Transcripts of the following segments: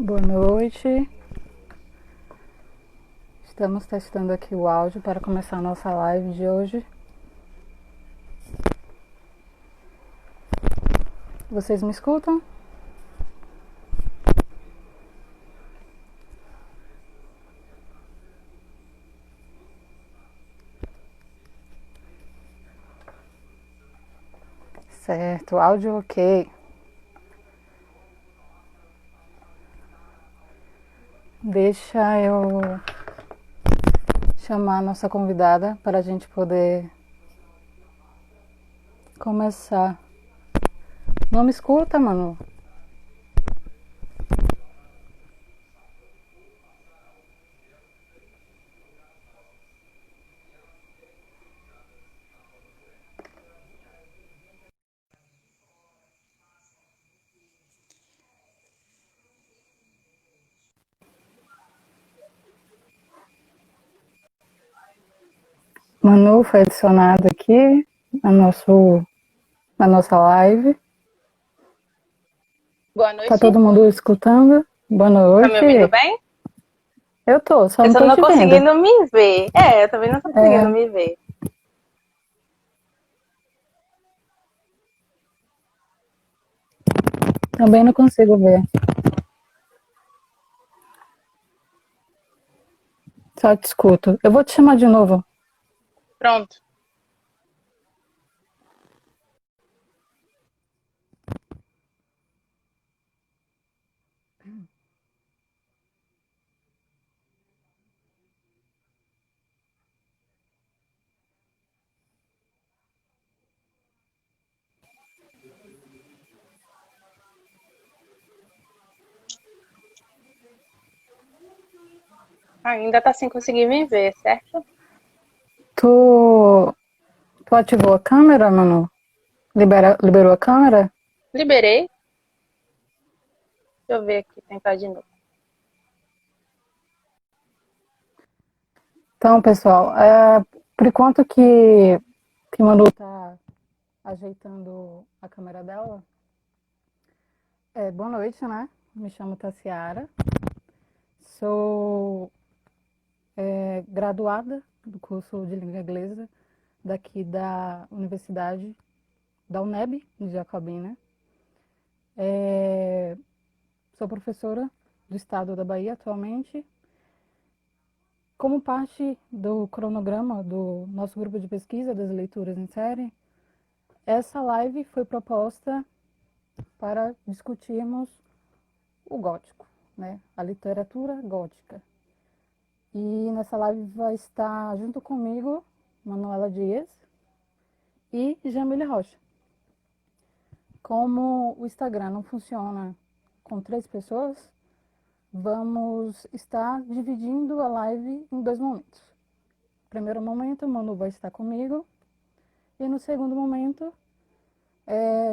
Boa noite. Estamos testando aqui o áudio para começar a nossa live de hoje. Vocês me escutam? Certo, áudio ok. Deixa eu chamar a nossa convidada para a gente poder começar. Não me escuta, Manu? Manu foi adicionada aqui na nossa live. Boa noite. Tá todo mundo escutando? Boa noite. Tá me ouvindo bem? Eu tô, só eu não tô não te conseguindo vendo. me ver. Eu também não tô conseguindo me ver. Também não consigo ver. Só te escuto. Eu vou te chamar de novo. Pronto. Ainda tá sem conseguir me ver, certo? Tu ativou a câmera, Manu? Liberou a câmera? Liberei. Deixa eu ver aqui, tentar de novo. Então, pessoal, por enquanto que Manu tá ajeitando a câmera dela, boa noite, né? Me chamo Tassiara, sou graduada do curso de língua inglesa daqui da Universidade da UNEB, de Jacobina. Sou professora do estado da Bahia atualmente. Como parte do cronograma do nosso grupo de pesquisa das leituras em série, essa live foi proposta para discutirmos o gótico, né? A literatura gótica. E nessa live vai estar junto comigo Manuela Dias e Jamile Rocha. Como o Instagram não funciona com 3 pessoas, vamos estar dividindo a live em 2 momentos. No primeiro momento, o Manu vai estar comigo. E no segundo momento,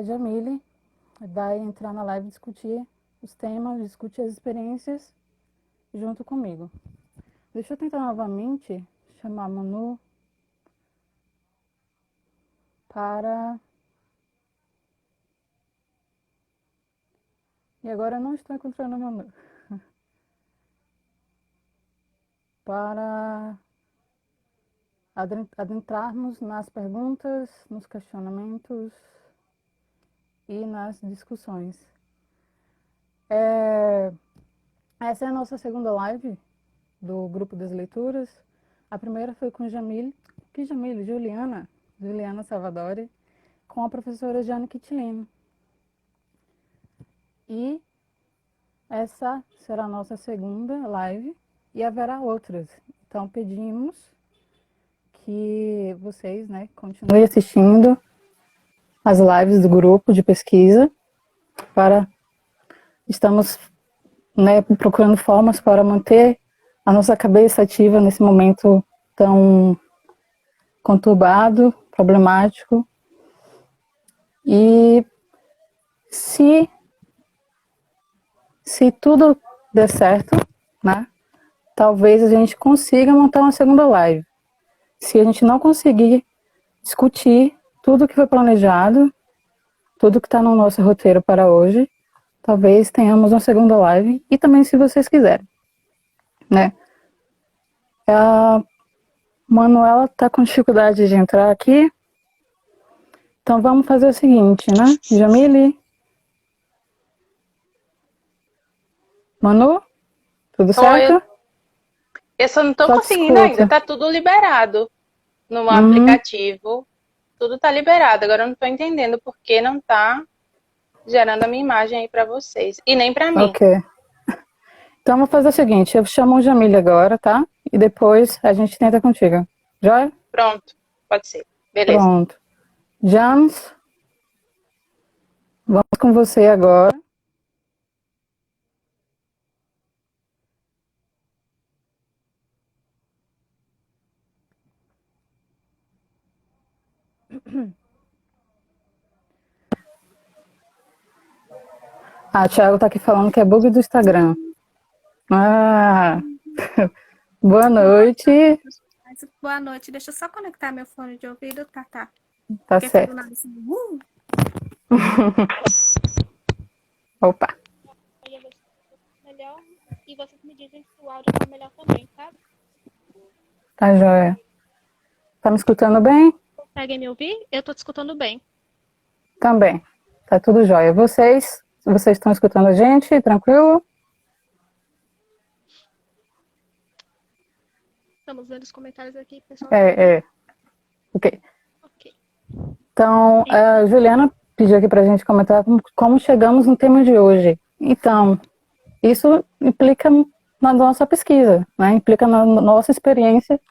Jamile vai entrar na live e discutir os temas, discutir as experiências junto comigo. Deixa eu tentar novamente chamar a Manu para... E agora eu não estou encontrando a Manu. Para adentrarmos nas perguntas, nos questionamentos e nas discussões. Essa é a nossa segunda live do Grupo das Leituras. A primeira foi com Jamile, Juliana Salvadori, com a professora Jane Kitlin. E essa será a nossa segunda live e haverá outras. Então pedimos que vocês, né, continuem assistindo as lives do grupo de pesquisa. Estamos, né, procurando formas para manter a nossa cabeça ativa nesse momento tão conturbado, problemático. E se tudo der certo, né, talvez a gente consiga montar uma segunda live. Se a gente não conseguir discutir tudo que foi planejado, tudo que está no nosso roteiro para hoje, talvez tenhamos uma segunda live, e também se vocês quiserem, né? A Manuela tá com dificuldade de entrar aqui, então vamos fazer o seguinte, né? Jamile? Manu? Tudo certo? Eu só não tô Só te conseguindo ainda, escuto. tá tudo liberado no aplicativo. Tudo tá liberado. Agora eu não tô entendendo por que não tá gerando a minha imagem aí pra vocês. E nem pra mim. Ok. Então vou fazer o seguinte, eu chamo o Jamile agora, tá? E depois a gente tenta contigo. Joia? Pronto, pode ser. Beleza. Pronto. Jans, vamos com você agora. Ah, Thiago tá aqui falando que é bug do Instagram. Ah, boa noite. Boa noite. Deixa eu só conectar meu fone de ouvido, tá? Tá Porque foi do certo. nada assim, Opa, Aí eu vou melhor e vocês me dizem se o áudio tá melhor também, tá? tá joia. Tá me escutando bem? Conseguem me ouvir? Eu tô te escutando bem. Também. Tá tudo jóia. Vocês estão escutando a gente? Tranquilo? Estamos vendo os comentários aqui, pessoal. Ok. Ok. Então, a Juliana pediu aqui pra gente comentar como chegamos no tema de hoje. Então, isso implica na nossa pesquisa, né? Implica na nossa experiência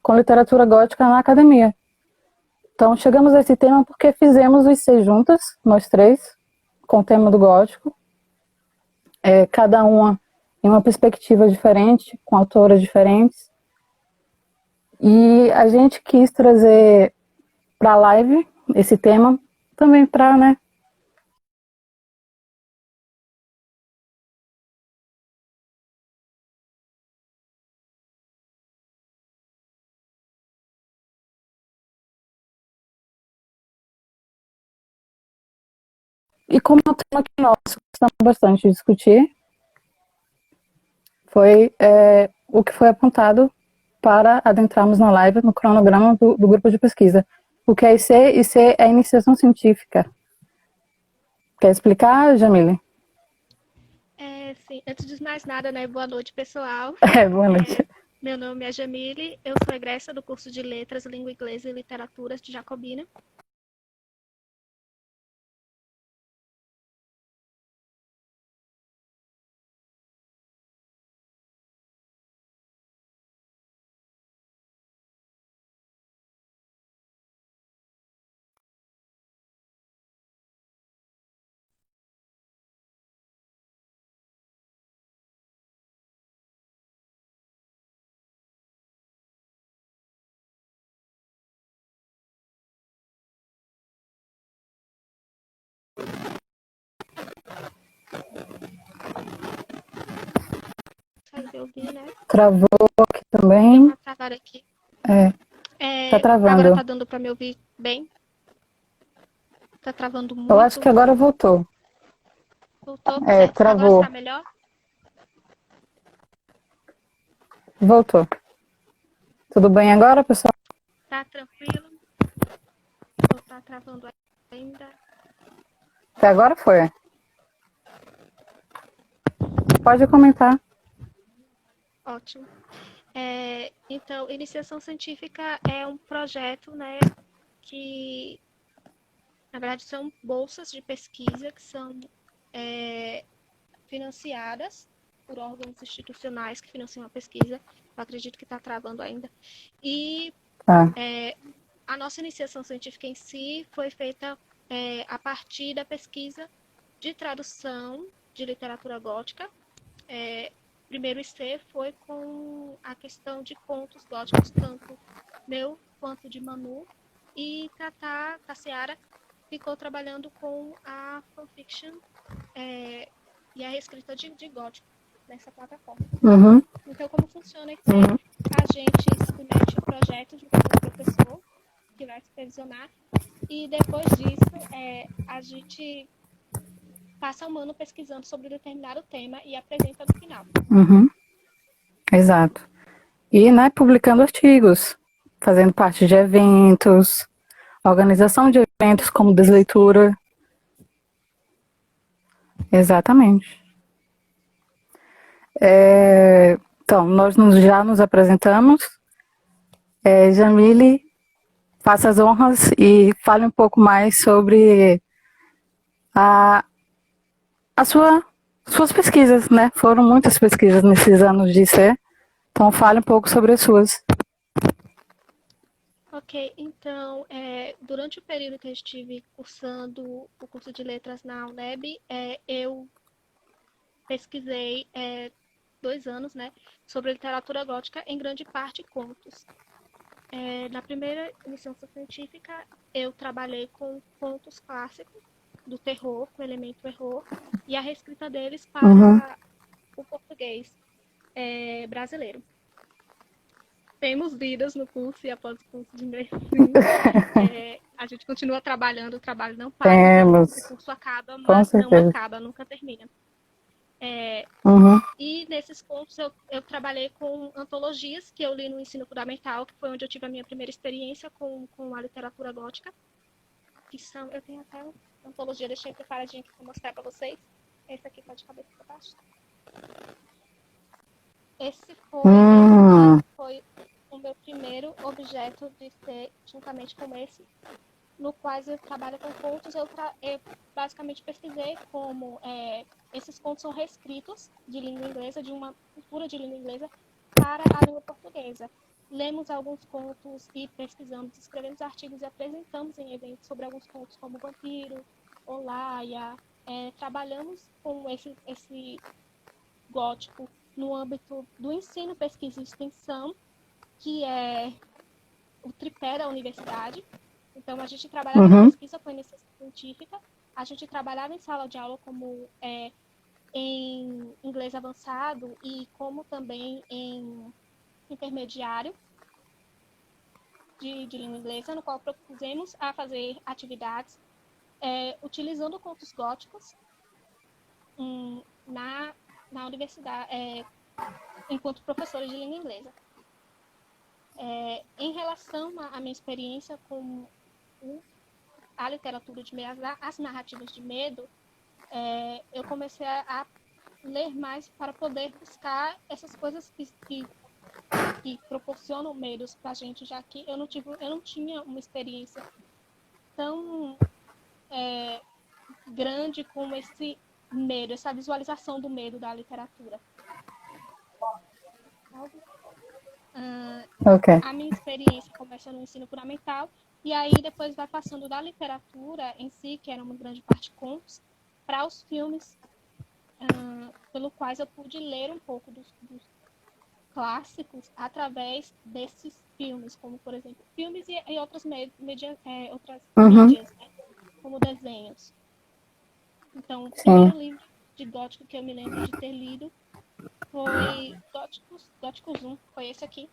com literatura gótica na academia. Então, chegamos a esse tema porque fizemos os 6 juntas, nós 3, com o tema do gótico, cada uma em uma perspectiva diferente, com autoras diferentes. E a gente quis trazer para a live esse tema também para, né? E como é um tema que nós gostamos bastante de discutir, foi o que foi apontado para adentrarmos na live no cronograma do grupo de pesquisa. O que é IC? IC é a iniciação científica. Quer explicar, Jamile? Sim. Antes de mais nada, né? Boa noite, pessoal. Boa noite. Meu nome é Jamile, eu sou egressa do curso de Letras, Língua Inglesa e Literaturas de Jacobina. Consegue ouvir, né? Travou aqui Deu também. uma travada aqui. Tá travando. Agora tá dando para me ouvir bem? Tá travando muito? Eu acho que agora voltou. Voltou? Travou. Agora está melhor? Voltou. Tudo bem agora, pessoal? Tá tranquilo? Ou tá travando ainda? Até agora foi. Pode comentar. Ótimo. Então, iniciação científica é um projeto, né, que, na verdade, são bolsas de pesquisa que são financiadas por órgãos institucionais que financiam a pesquisa. Eu acredito que está travando ainda. E a nossa iniciação científica em si foi feita a partir da pesquisa de tradução de literatura gótica. Primeiro IC foi com a questão de contos góticos, tanto meu quanto de Manu, e Tassiara ficou trabalhando com a fanfiction e a reescrita de gótico nessa plataforma. Então, como funciona IC? A gente submete o projeto junto com o professor, que vai supervisionar, e depois disso a gente passa um ano pesquisando sobre determinado tema e apresenta no final. Exato. E, né, publicando artigos, fazendo parte de eventos, organização de eventos como Desleitura. Exatamente. Então, nós já nos apresentamos. Jamile, faça as honras e fale um pouco mais sobre suas pesquisas, né? Foram muitas pesquisas nesses anos de IC, então fale um pouco sobre as suas. Ok, então, durante o período que eu estive cursando o curso de letras na UNEB, eu pesquisei 2 anos, né, sobre literatura gótica, em grande parte contos. Na primeira iniciação científica, eu trabalhei com contos clássicos do terror, com o elemento terror, e a reescrita deles para o português brasileiro. Temos vidas no curso e após o curso de inglês, sim. A gente continua trabalhando, o trabalho não para. Temos. Então, o curso acaba, Com mas certeza. não acaba, nunca termina. E nesses contos eu trabalhei com antologias que eu li no ensino fundamental, que foi onde eu tive a minha primeira experiência com a literatura gótica. Que são, eu tenho até uma antologia, deixei preparadinha aqui para mostrar para vocês. Esse aqui tá de cabeça para baixo. Esse foi o meu primeiro objeto de ser juntamente com esse, no qual eu trabalho com contos. Eu basicamente pesquisei como esses contos são reescritos de língua inglesa, de uma cultura de língua inglesa, para a língua portuguesa. Lemos alguns contos e pesquisamos, escrevemos artigos e apresentamos em eventos sobre alguns contos como Vampiro, Olaia. Trabalhamos com esse gótico no âmbito do ensino, pesquisa e extensão, que é o tripé da universidade. Então, a gente trabalhava na pesquisa com iniciação científica, a gente trabalhava em sala de aula como em inglês avançado e como também em intermediário de língua inglesa, no qual propusemos a fazer atividades utilizando contos góticos na universidade, enquanto professores de língua inglesa. Em relação à minha experiência com a literatura de medo, as narrativas de medo, eu comecei a ler mais para poder buscar essas coisas que proporcionam medos para a gente, já que eu não tinha uma experiência tão grande com esse medo, essa visualização do medo da literatura. Okay. A minha experiência começa no ensino fundamental e aí depois vai passando da literatura em si, que era uma grande parte contos, para os filmes, pelo quais eu pude ler um pouco dos clássicos através desses filmes, como por exemplo filmes e outras mídias, né, como desenhos. Então, o primeiro livro de gótico que eu me lembro de ter lido foi Góticos 1, foi esse aqui,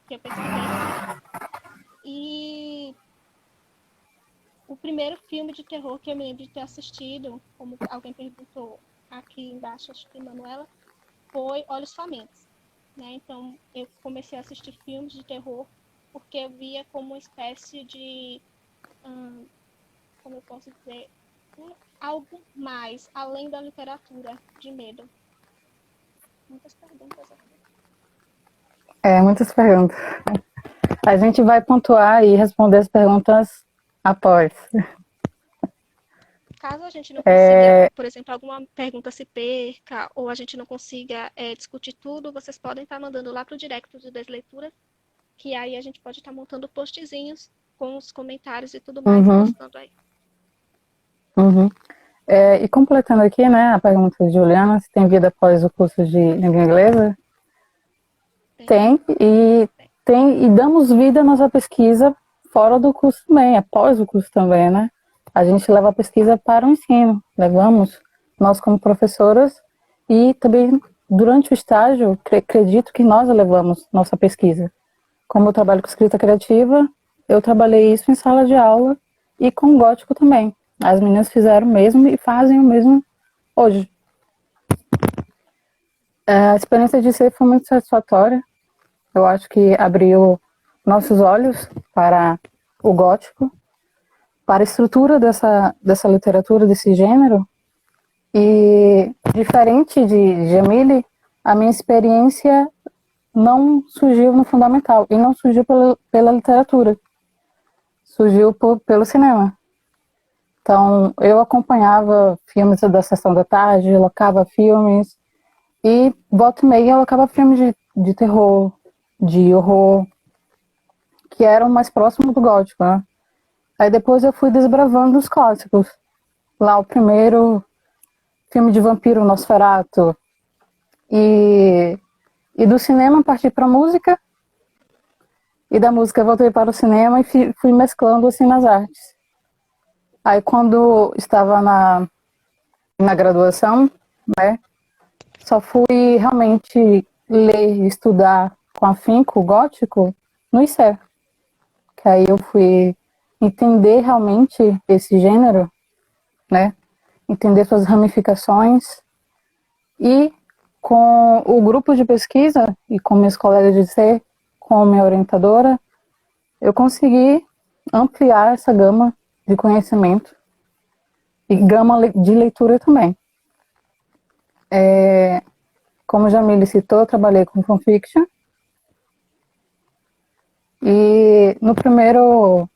que eu pesquisei. E o primeiro filme de terror que eu me lembro de ter assistido, como alguém perguntou aqui embaixo, acho que Manuela, foi Olhos Famintos. Né? Então, eu comecei a assistir filmes de terror porque eu via como uma espécie de, como eu posso dizer, algo mais, além da literatura de medo. Muitas perguntas aqui. Muitas perguntas. A gente vai pontuar e responder as perguntas após. Caso a gente não consiga, por exemplo, alguma pergunta se perca ou a gente não consiga discutir tudo, vocês podem estar mandando lá para o direct do Desleituras, que aí a gente pode estar montando postzinhos com os comentários e tudo mais, postando aí. E completando aqui, né, a pergunta de Juliana, se tem vida após o curso de língua inglesa? Tem, e damos vida à nossa pesquisa fora do curso também, após o curso também, né? A gente leva a pesquisa para o ensino, levamos, nós como professoras, e também durante o estágio, acredito que nós levamos nossa pesquisa. Como eu trabalho com escrita criativa, eu trabalhei isso em sala de aula e com gótico também. As meninas fizeram o mesmo e fazem o mesmo hoje. A experiência de ser foi muito satisfatória. Eu acho que abriu nossos olhos para o gótico, para a estrutura dessa literatura, desse gênero. E, diferente de Jamile, a minha experiência não surgiu no fundamental e não surgiu pela literatura, surgiu pelo cinema. Então, eu acompanhava filmes da Sessão da Tarde, locava filmes, e volta e meia eu locava filmes de terror, de horror, que eram mais próximos do gótico, né? Aí depois eu fui desbravando os clássicos. Lá o primeiro filme de vampiro, Nosferatu, e do cinema parti para a música, e da música voltei para o cinema e fui mesclando assim nas artes. Aí quando estava na graduação, né, só fui realmente ler e estudar com afinco o gótico no ICE, que aí eu fui entender realmente esse gênero, né, entender suas ramificações, e com o grupo de pesquisa e com meus colegas de ICE, com minha orientadora, eu consegui ampliar essa gama de conhecimento e gama de leitura também. Como já me citou, eu trabalhei com fanfiction. E no primeiro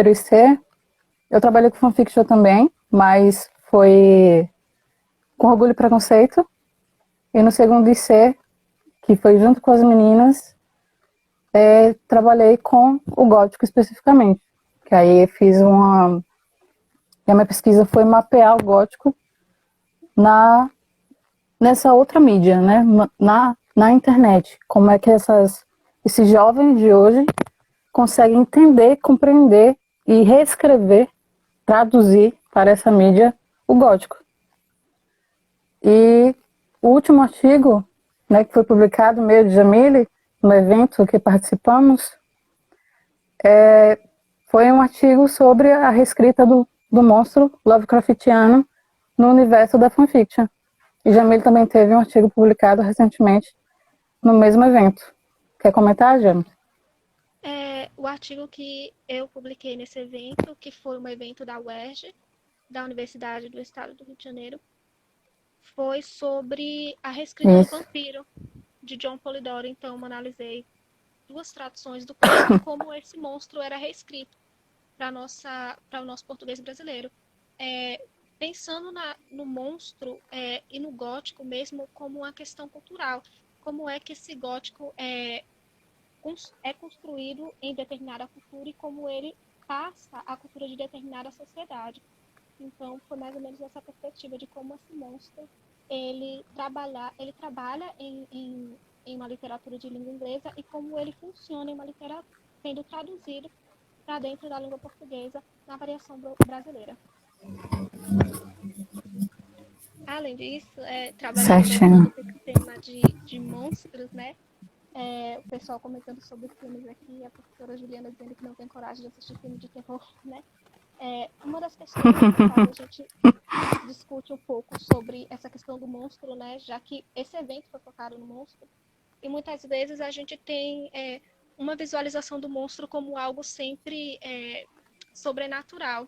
IC, eu trabalhei com fanfiction também, mas foi com Orgulho e Preconceito. E no segundo IC, que foi junto com as meninas, trabalhei com o gótico especificamente. Que aí fiz e a minha pesquisa foi mapear o gótico nessa outra mídia, né? Na internet. Como é que esses jovens de hoje conseguem entender, compreender e reescrever, traduzir para essa mídia o gótico. E o último artigo, né, que foi publicado no meio de Jamile, no evento que participamos, foi um artigo sobre a reescrita do monstro Lovecraftiano no universo da fanfiction. E Jamile também teve um artigo publicado recentemente no mesmo evento. Quer comentar, Jamile? O artigo que eu publiquei nesse evento, que foi um evento da UERJ, da Universidade do Estado do Rio de Janeiro, foi sobre a reescrita do Vampiro, de John Polidori. Então, eu analisei 2 traduções do conto e como esse monstro era reescrito para o nosso português brasileiro. Pensando no monstro e no gótico mesmo como uma questão cultural. Como é que esse gótico é construído em determinada cultura e como ele passa a cultura de determinada sociedade. Então, foi mais ou menos essa perspectiva de como esse monstro ele trabalha em uma literatura de língua inglesa e como ele funciona em uma literatura sendo traduzido para dentro da língua portuguesa na variação brasileira. Além disso, trabalhando com esse tema de monstros, né? O pessoal comentando sobre filmes aqui, a professora Juliana dizendo que não tem coragem de assistir filme de terror, né? Uma das questões que a gente discute um pouco sobre essa questão do monstro, né? Já que esse evento foi focado no monstro, e muitas vezes a gente tem uma visualização do monstro como algo sempre sobrenatural.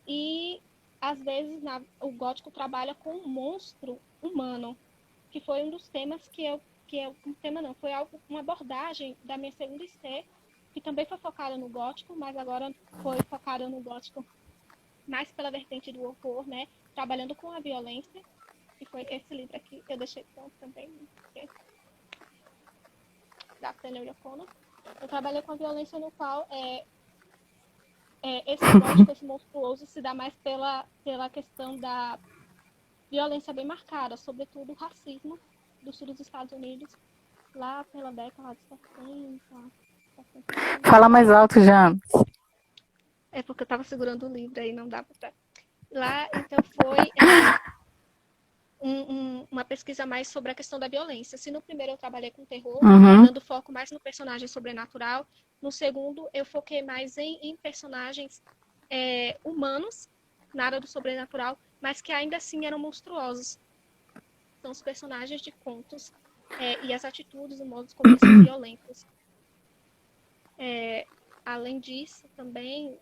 E, às vezes, o gótico trabalha com um monstro humano, que foi um dos temas foi uma abordagem da minha segunda IC, que também foi focada no gótico, mas agora foi focada no gótico mais pela vertente do horror, né? Trabalhando com a violência, que foi esse livro aqui, eu deixei pronto também, da Flannery O'Connor. Eu trabalhei com a violência no qual esse gótico, esse monstruoso, se dá mais pela questão da violência bem marcada, sobretudo o racismo do sul dos Estados Unidos, lá pela década de 70. Fala mais alto, Jean. É porque eu estava segurando o livro aí, não dá para... Lá, então, foi uma pesquisa mais sobre a questão da violência. Se no primeiro eu trabalhei com terror, dando foco mais no personagem sobrenatural, no segundo eu foquei mais em personagens humanos, nada do sobrenatural, mas que ainda assim eram monstruosos. São os personagens de contos e as atitudes, o modo como eles são violentos. Além disso, também,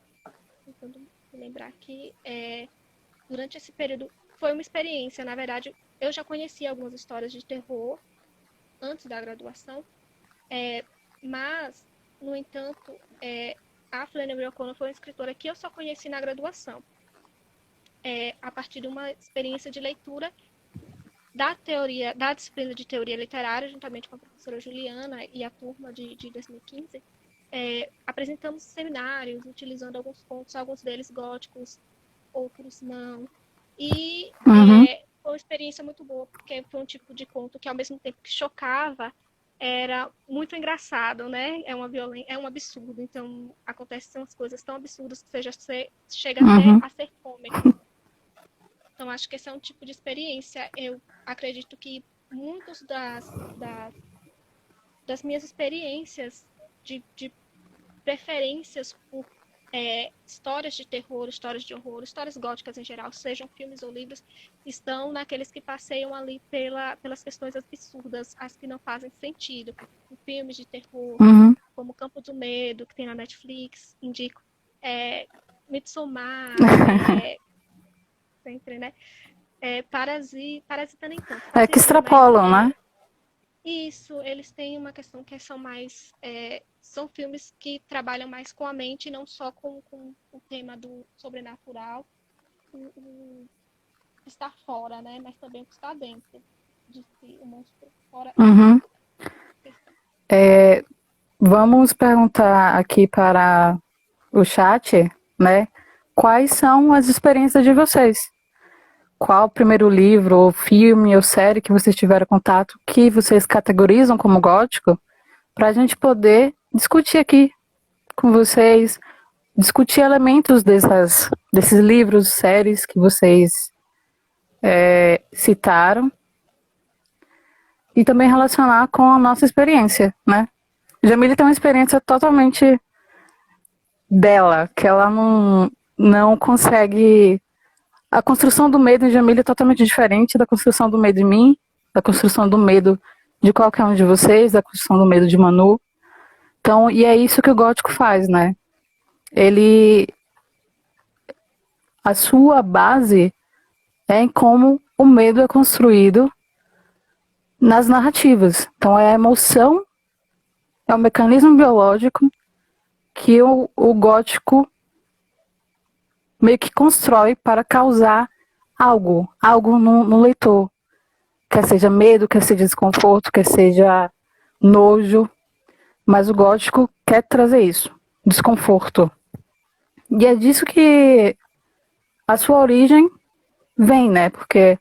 tentando lembrar que durante esse período foi uma experiência. Na verdade, eu já conhecia algumas histórias de terror antes da graduação, mas, no entanto, a Flannery O'Connor foi uma escritora que eu só conheci na graduação, a partir de uma experiência de leitura da disciplina de teoria literária, juntamente com a professora Juliana e a turma de 2015. Apresentamos seminários utilizando alguns contos, alguns deles góticos, outros não. E foi uma experiência muito boa, porque foi um tipo de conto que, ao mesmo tempo que chocava, era muito engraçado, né? É um absurdo. Então, acontecem umas coisas tão absurdas que você chega até a ser cômico. Então, acho que esse é um tipo de experiência. Eu acredito que muitas das minhas experiências de preferências por histórias de terror, histórias de horror, histórias góticas em geral, sejam filmes ou livros, estão naqueles que passeiam ali pelas questões absurdas, as que não fazem sentido. Filmes de terror, como Campo do Medo, que tem na Netflix, indico. Midsommar, sempre, né? Parasita nem tanto. Que extrapolam, né? Isso, eles têm uma questão que são mais... são filmes que trabalham mais com a mente, não só com o tema do sobrenatural, o estar fora, né? Mas também o que está dentro de si, o monstro fora. Vamos perguntar aqui para o chat, né? Quais são as experiências de vocês? Qual o primeiro livro, ou filme, ou série que vocês tiveram contato que vocês categorizam como gótico, para a gente poder discutir aqui com vocês, discutir elementos desses livros, séries que vocês citaram, e também relacionar com a nossa experiência, né? Jamile tem uma experiência totalmente dela, que ela não consegue... A construção do medo em Jamile é totalmente diferente da construção do medo em mim, da construção do medo de qualquer um de vocês, da construção do medo de Manu. Então, e é isso que o gótico faz, né? A sua base é em como o medo é construído nas narrativas. Então, é a emoção, é o mecanismo biológico que o gótico meio que constrói para causar algo no leitor. Quer seja medo, quer seja desconforto, quer seja nojo. Mas o gótico quer trazer isso, desconforto. E é disso que a sua origem vem, né? Porque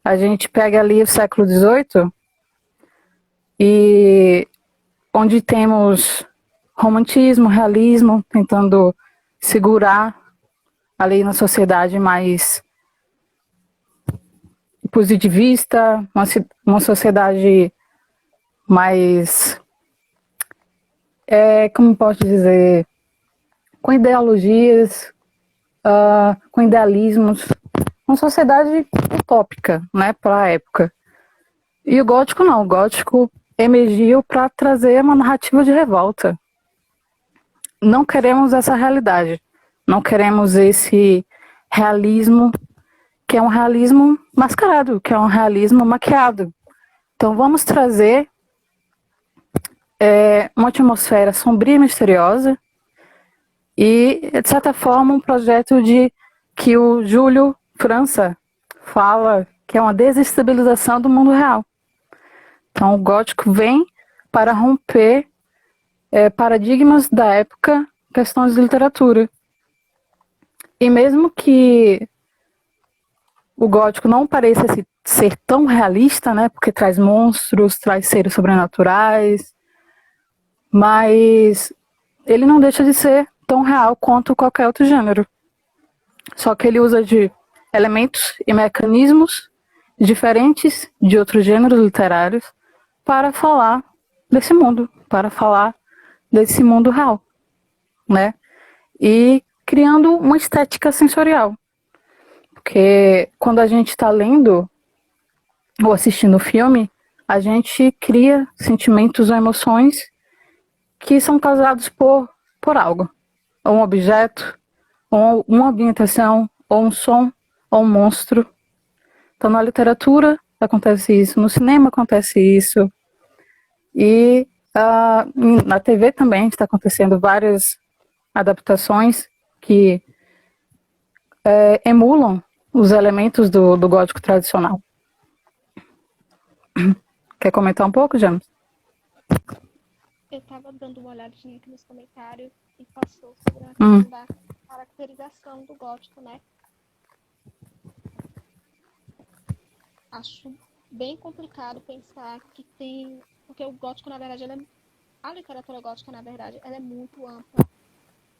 a gente pega ali o século XVIII, e onde temos romantismo, realismo, tentando segurar ali na sociedade mais positivista, uma sociedade mais, como posso dizer, com ideologias, com idealismos, uma sociedade utópica, né, para a época. E o gótico não, o gótico emergiu para trazer uma narrativa de revolta. Não queremos essa realidade. Não queremos esse realismo, que é um realismo mascarado, que é um realismo maquiado. Então vamos trazer uma atmosfera sombria e misteriosa e, de certa forma, um projeto que o Júlio França fala que é uma desestabilização do mundo real. Então o gótico vem para romper paradigmas da época, questões de literatura. E mesmo que o gótico não pareça ser tão realista, né, porque traz monstros, traz seres sobrenaturais, mas ele não deixa de ser tão real quanto qualquer outro gênero. Só que ele usa de elementos e mecanismos diferentes de outros gêneros literários para falar desse mundo real, né? E criando uma estética sensorial. Porque quando a gente está lendo ou assistindo o filme, a gente cria sentimentos ou emoções que são causados por algo. Ou um objeto, ou uma ambientação, ou um som, ou um monstro. Então, na literatura acontece isso, no cinema acontece isso. E na TV também está acontecendo várias adaptações que emulam os elementos do gótico tradicional. Quer comentar um pouco, James? Eu estava dando uma olhadinha aqui nos comentários e passou sobre a questão da caracterização do gótico, né? Acho bem complicado pensar que tem... Porque o gótico, na verdade, a literatura gótica, na verdade, ela é muito ampla.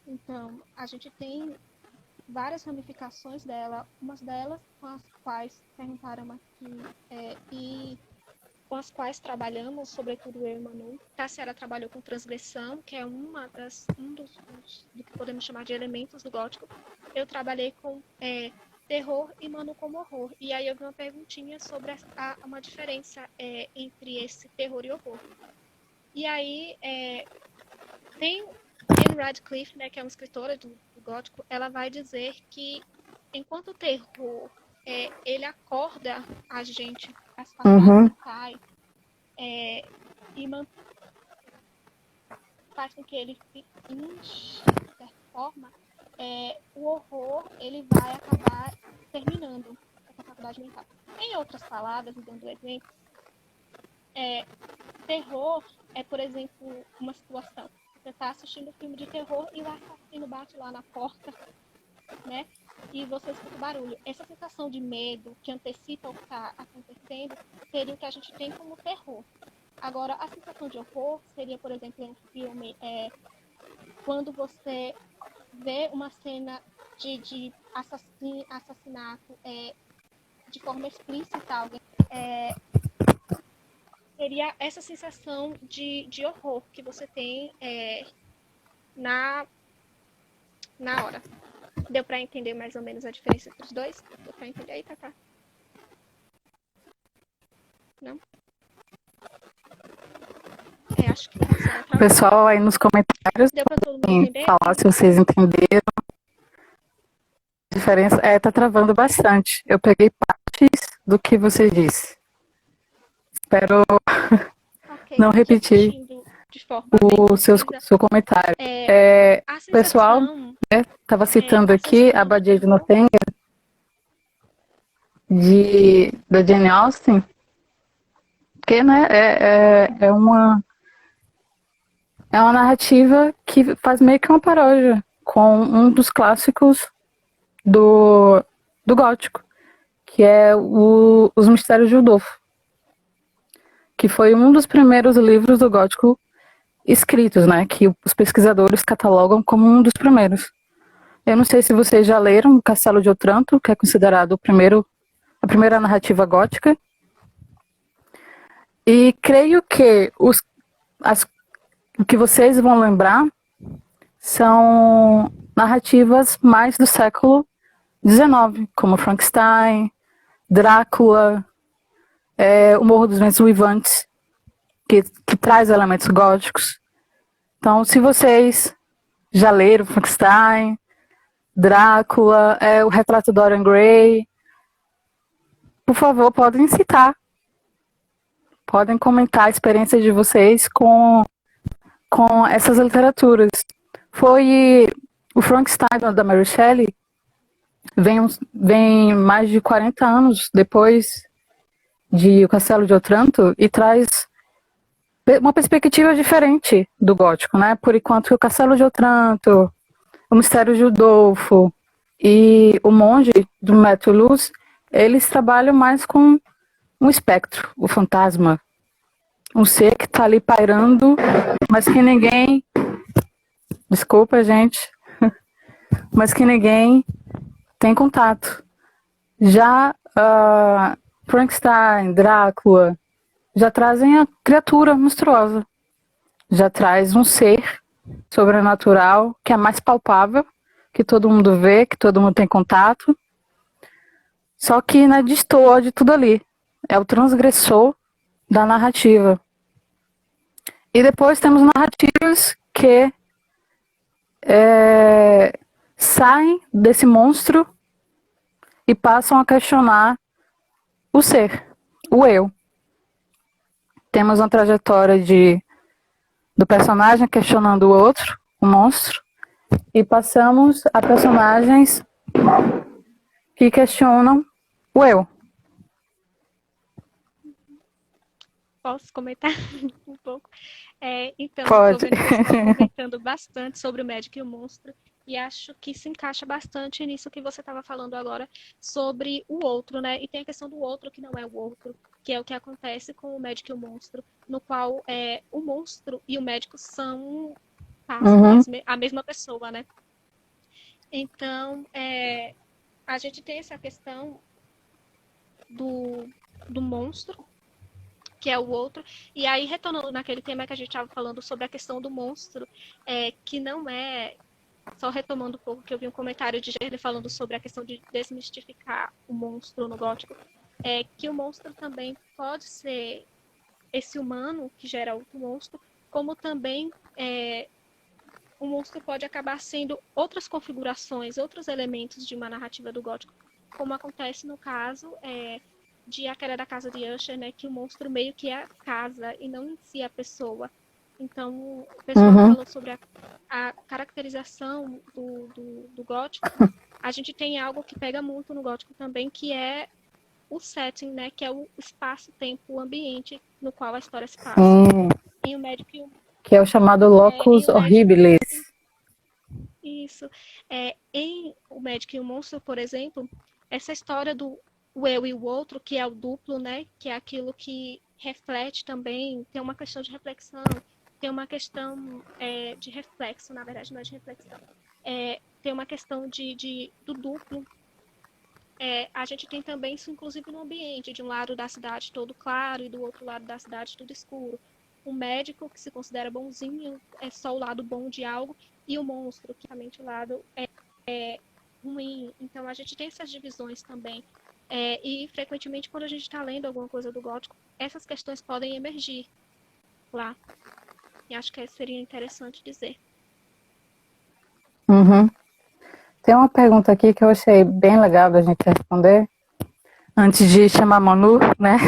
Então, a gente tem várias ramificações dela, umas delas com as quais perguntaram aqui e com as quais trabalhamos, sobretudo eu e Manu. Tassiara trabalhou com transgressão, que é um dos do que podemos chamar de elementos do gótico. Eu trabalhei com terror e Manu como horror. E aí eu vi uma perguntinha sobre uma diferença entre esse terror e horror. E aí tem Anne Radcliffe, né, que é uma escritora do gótico, ela vai dizer que enquanto o terror ele acorda a gente, as faculdades mentais, e faz com que ele se enche, de certa forma, o horror ele vai acabar terminando essa faculdade mental. Em outras palavras, dando exemplo, terror é, por exemplo, uma situação. Você está assistindo um filme de terror e o assassino bate lá na porta, né? E você escuta o barulho. Essa sensação de medo que antecipa o que está acontecendo seria o que a gente tem como terror. Agora, a sensação de horror seria, por exemplo, em um filme, quando você vê uma cena de assassinato de forma explícita, alguém, seria essa sensação de horror que você tem na hora. Deu para entender mais ou menos a diferença entre os dois? Deu para entender aí, Tatá? Não? Acho que o pessoal aí nos comentários deu para todo mundo entender? Falar se vocês entenderam. A diferença tá travando bastante. Eu peguei partes do que você disse. Espero não repetir o seu comentário. O pessoal estava citando aqui a Abadia de Northanger, da Jane Austen, que né, é uma narrativa que faz meio que uma paródia com um dos clássicos do gótico, que é Os Mistérios de Udolpho, que foi um dos primeiros livros do gótico escritos, né, que os pesquisadores catalogam como um dos primeiros. Eu não sei se vocês já leram Castelo de Otranto, que é considerado a primeira narrativa gótica. E creio que o que vocês vão lembrar são narrativas mais do século XIX, como Frankenstein, Drácula, O Morro dos Ventos Uivantes, que traz elementos góticos. Então, se vocês já leram Frankenstein, Drácula, o Retrato de Dorian Gray, por favor, podem citar. Podem comentar a experiência de vocês com essas literaturas. Foi o Frankenstein da Mary Shelley, vem mais de 40 anos depois de O Castelo de Otranto e traz uma perspectiva diferente do gótico, né? Por enquanto, O Castelo de Otranto, O Mistério de Udolpho e O Monge, do Matthew Luz, eles trabalham mais com um espectro, o fantasma, um ser que está ali pairando, mas que ninguém... Desculpa, gente. Mas que ninguém tem contato. Já Frankenstein, Drácula, já trazem a criatura monstruosa. Já traz um ser sobrenatural que é mais palpável que todo mundo vê, que todo mundo tem contato. Só que, né, destoa de tudo ali. É o transgressor da narrativa. E depois temos narrativas que saem desse monstro e passam a questionar o ser, o eu. Temos uma trajetória do personagem questionando o outro, o monstro, e passamos a personagens que questionam o eu. Posso comentar um pouco? Então, Pode. estou vendo que você está comentando bastante sobre o médico e o monstro, e acho que se encaixa bastante nisso que você estava falando agora sobre o outro, né? E tem a questão do outro que não é o outro, que é o que acontece com o médico e o monstro, no qual o monstro e o médico são a mesma pessoa, né? Então, a gente tem essa questão do monstro, que é o outro. E aí, retornando naquele tema que a gente estava falando sobre a questão do monstro, que não é, só retomando um pouco, que eu vi um comentário de Gerle falando sobre a questão de desmistificar o monstro no gótico, que o monstro também pode ser esse humano que gera outro monstro, como também o monstro pode acabar sendo outras configurações, outros elementos de uma narrativa do gótico, como acontece no caso de A Queda da Casa de Usher, né, que o monstro meio que é a casa e não em si a pessoa. Então, o pessoal falou sobre a caracterização do gótico. A gente tem algo que pega muito no gótico também, que é o setting, né, que é o espaço-tempo, o ambiente no qual a história se passa. Em O Médico e o... Que é o chamado locus horribilis. Isso. Em O Médico e o Monstro, por exemplo, essa história do o eu e o outro, que é o duplo, né? Que é aquilo que reflete também, tem uma questão de reflexão, tem uma questão de reflexo, na verdade não é de reflexão, tem uma questão do duplo. A gente tem também isso, inclusive, no ambiente, de um lado da cidade todo claro e do outro lado da cidade tudo escuro. O médico, que se considera bonzinho, é só o lado bom de algo, e o monstro, que realmente o lado é ruim. Então, a gente tem essas divisões também. E, frequentemente, quando a gente está lendo alguma coisa do gótico, essas questões podem emergir lá. E acho que seria interessante dizer. Tem uma pergunta aqui que eu achei bem legal da gente responder, antes de chamar a Manu, né?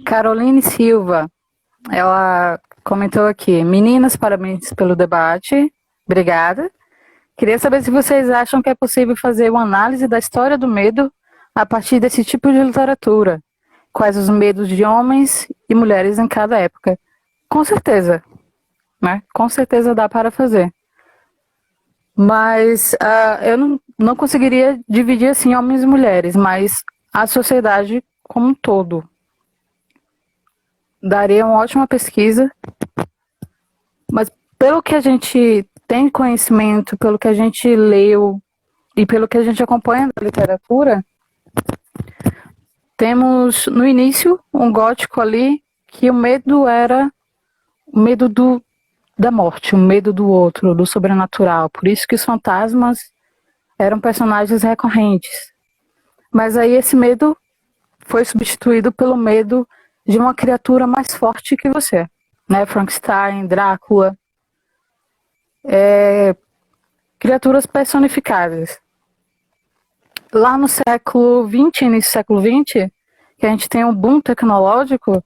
Caroline Silva, ela comentou aqui: meninas, parabéns pelo debate, obrigada. Queria saber se vocês acham que é possível fazer uma análise da história do medo a partir desse tipo de literatura. Quais os medos de homens e mulheres em cada época. Com certeza, né? Com certeza dá para fazer. Mas eu não conseguiria dividir assim homens e mulheres, mas a sociedade como um todo. Daria uma ótima pesquisa, mas pelo que a gente tem conhecimento, pelo que a gente leu e pelo que a gente acompanha da literatura, temos no início um gótico ali que o medo era o medo da morte, o medo do outro, do sobrenatural. Por isso que os fantasmas eram personagens recorrentes. Mas aí esse medo foi substituído pelo medo de uma criatura mais forte que você, né? Frankenstein, Drácula, criaturas personificadas. Lá no século XX, início do século XX, que a gente tem um boom tecnológico,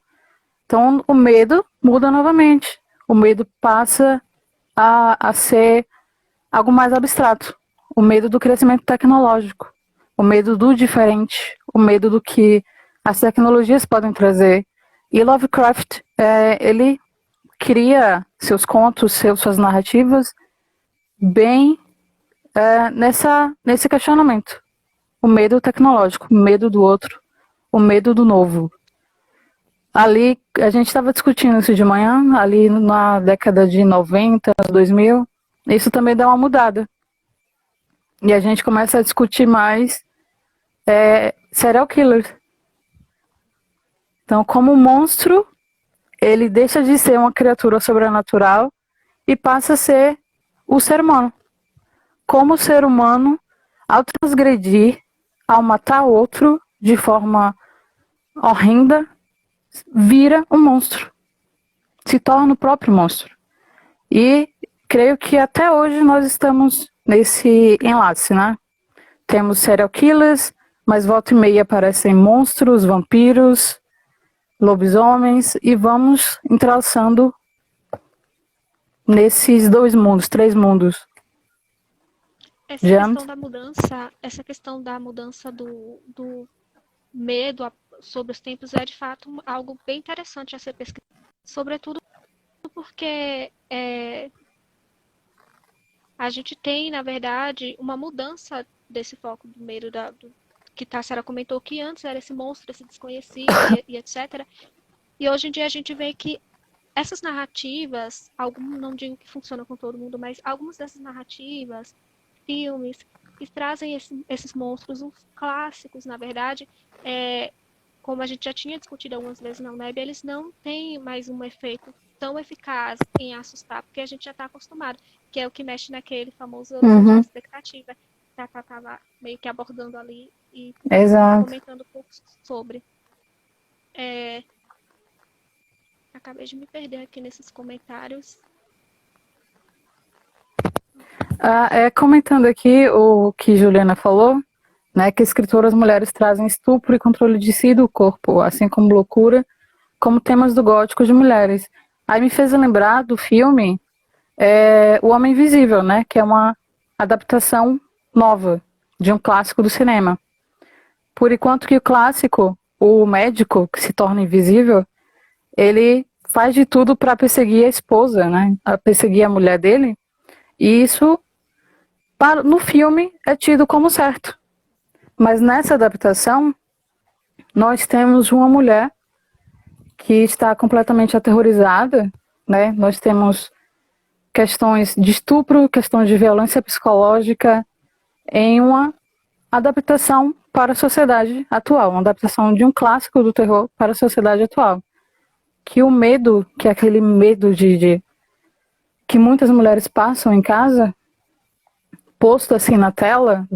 então o medo muda novamente. O medo passa a ser algo mais abstrato. O medo do crescimento tecnológico, o medo do diferente, o medo do que as tecnologias podem trazer. E Lovecraft, ele cria seus contos, suas narrativas, bem nesse questionamento. O medo tecnológico, o medo do outro, o medo do novo. Ali, a gente estava discutindo isso de manhã, ali na década de 90, 2000, isso também dá uma mudada. E a gente começa a discutir mais serial killers. Então, como um monstro, ele deixa de ser uma criatura sobrenatural e passa a ser o ser humano. como o ser humano, ao transgredir, ao matar outro de forma horrenda, vira um monstro, se torna o próprio monstro. E creio que até hoje nós estamos nesse enlace, né? Temos serial killers, mas volta e meia aparecem monstros, vampiros, lobisomens, e vamos entrelaçando nesses 2 mundos, 3 mundos. Essa questão da mudança do medo sobre os tempos é de fato algo bem interessante a ser pesquisado, sobretudo porque a gente tem, na verdade, uma mudança desse foco do medo que Tassara comentou que antes era esse monstro, esse desconhecido e etc. E hoje em dia a gente vê que essas narrativas, não digo que funcionam com todo mundo, mas algumas dessas narrativas, filmes, que trazem esses monstros, os clássicos, na verdade, como a gente já tinha discutido algumas vezes na UNEB, eles não têm mais um efeito tão eficaz em assustar, porque a gente já está acostumado, que é o que mexe naquele famoso expectativa que a Tata estava meio que abordando ali e comentando um pouco sobre. Acabei de me perder aqui nesses comentários. Comentando aqui o que Juliana falou, né, que escritoras mulheres trazem estupro e controle de si e do corpo, assim como loucura, como temas do gótico de mulheres. Aí me fez lembrar do filme O Homem Invisível, né, que é uma adaptação nova de um clássico do cinema. Por enquanto que o clássico, o médico que se torna invisível, ele faz de tudo para perseguir a esposa, né, a perseguir a mulher dele, e isso no filme é tido como certo. Mas nessa adaptação, nós temos uma mulher que está completamente aterrorizada, né? Nós temos questões de estupro, questões de violência psicológica em uma adaptação para a sociedade atual, uma adaptação de um clássico do terror para a sociedade atual. Que o medo, que é aquele medo que muitas mulheres passam em casa, posto assim na tela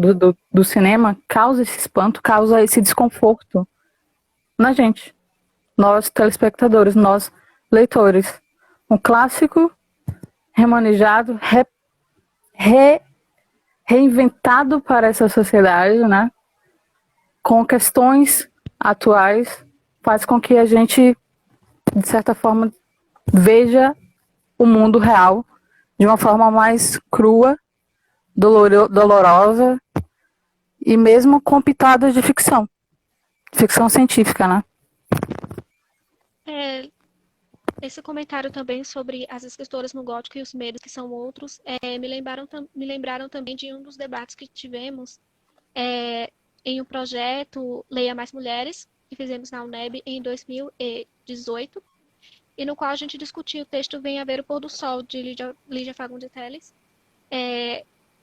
do cinema, causa esse espanto, causa esse desconforto na gente, nós telespectadores, nós leitores. Um clássico remanejado, reinventado para essa sociedade, né? Com questões atuais, faz com que a gente, de certa forma, veja o mundo real de uma forma mais crua, dolorosa e mesmo com pitadas de ficção científica, né? Esse comentário também sobre as escritoras no gótico e os medos que são outros, me lembraram também de um dos debates que tivemos em um projeto Leia Mais Mulheres, que fizemos na UNEB em 2018, e no qual a gente discutiu o texto Venha Ver o Pôr do Sol, de Lídia Fagundes Telles,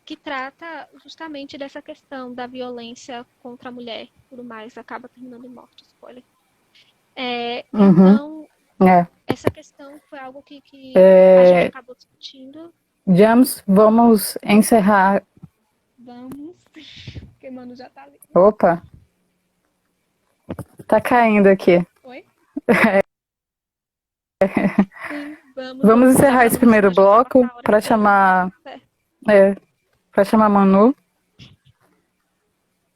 que trata justamente dessa questão da violência contra a mulher e tudo mais, acaba terminando em morte, spoiler. Então, essa questão foi algo que a gente acabou discutindo. James, vamos encerrar. Vamos, porque Mano já tá ali. Opa! Tá caindo aqui. Oi? Sim, vamos encerrar esse primeiro bloco para chamar Manu.